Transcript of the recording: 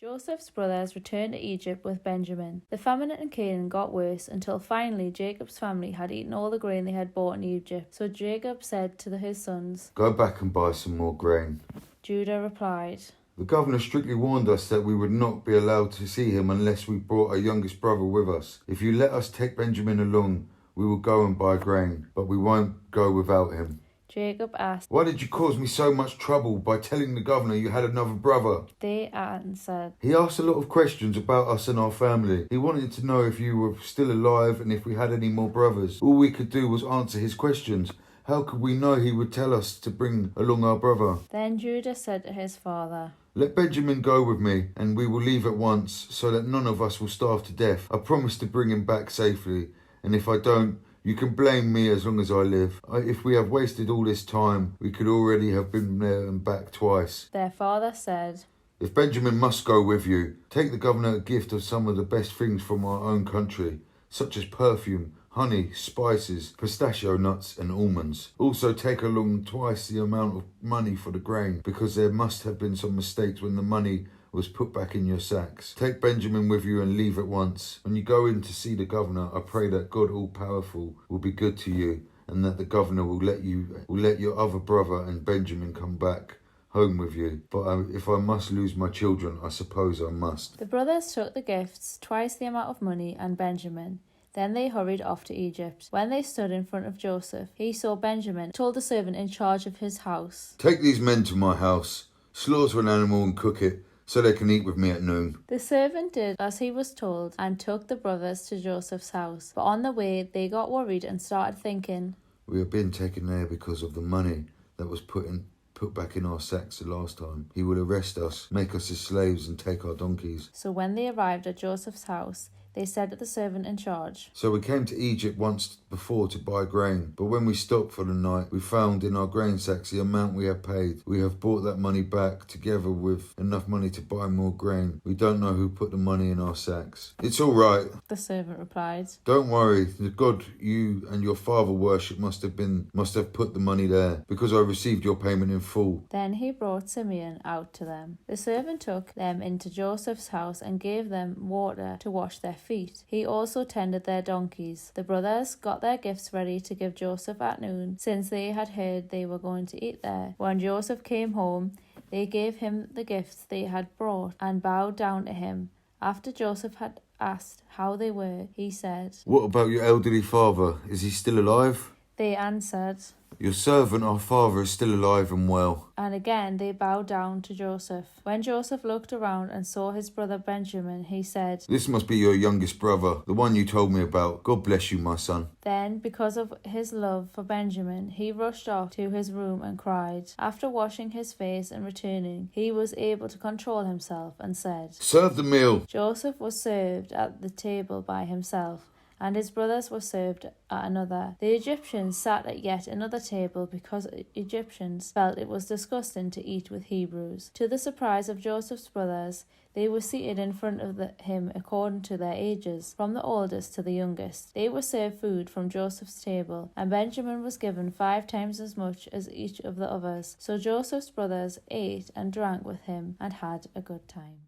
Joseph's brothers returned to Egypt with Benjamin. The famine in Canaan got worse until finally Jacob's family had eaten all the grain they had bought in Egypt. So Jacob said to his sons, "Go back and buy some more grain." Judah replied, "The governor strictly warned us that we would not be allowed to see him unless we brought our youngest brother with us. If you let us take Benjamin along, we will go and buy grain, but we won't go without him." Jacob asked, "Why did you cause me so much trouble by telling the governor you had another brother?" They answered, "He asked a lot of questions about us and our family. He wanted to know if you were still alive and if we had any more brothers. All we could do was answer his questions. How could we know he would tell us to bring along our brother?" Then Judah said to his father, "Let Benjamin go with me, and we will leave at once, so that none of us will starve to death. I promise to bring him back safely, and if I don't, you can blame me as long as I live. If we have wasted all this time, we could already have been there and back twice." Their father said, "If Benjamin must go with you, take the governor a gift of some of the best things from our own country, such as perfume, honey, spices, pistachio nuts and almonds. Also take along twice the amount of money for the grain, because there must have been some mistakes when the money was put back in your sacks. Take Benjamin with you and leave at once. When you go in to see the governor, I pray that God all-powerful will be good to you, and that the governor will let your other brother and Benjamin come back home with you. But if I must lose my children, I suppose I must." The brothers took the gifts, twice the amount of money, and Benjamin. Then they hurried off to Egypt. When they stood in front of Joseph, he saw Benjamin, told the servant in charge of his house, "Take these men to my house, slaughter an animal and cook it, so they can eat with me at noon." The servant did as he was told and took the brothers to Joseph's house. But on the way, they got worried and started thinking, "We are being taken there because of the money that was put back in our sacks the last time. He will arrest us, make us his slaves, and take our donkeys." So when they arrived at Joseph's house, they said to the servant in charge, "So we came to Egypt once before to buy grain, but when we stopped for the night, we found in our grain sacks the amount we had paid. We have brought that money back, together with enough money to buy more grain. We don't know who put the money in our sacks." "It's all right," the servant replied. "Don't worry. The God you and your father worship must have put the money there, because I received your payment in full." Then he brought Simeon out to them. The servant took them into Joseph's house and gave them water to wash their feet. He also tended their donkeys. The brothers got their gifts ready to give Joseph at noon, since they had heard they were going to eat there. When Joseph came home, they gave him the gifts they had brought and bowed down to him. After Joseph had asked how they were, he said, "What about your elderly father? Is he still alive?" They answered, "Your servant, our father, is still alive and well." And again they bowed down to Joseph. When Joseph looked around and saw his brother Benjamin, he said, "This must be your youngest brother, the one you told me about. God bless you, my son." Then, because of his love for Benjamin, he rushed off to his room and cried. After washing his face and returning, he was able to control himself and said, "Serve the meal." Joseph was served at the table by himself, and his brothers were served at another. The Egyptians sat at yet another table because Egyptians felt it was disgusting to eat with Hebrews. To the surprise of Joseph's brothers, they were seated in front of him according to their ages, from the oldest to the youngest. They were served food from Joseph's table, and Benjamin was given 5 times as much as each of the others. So Joseph's brothers ate and drank with him and had a good time.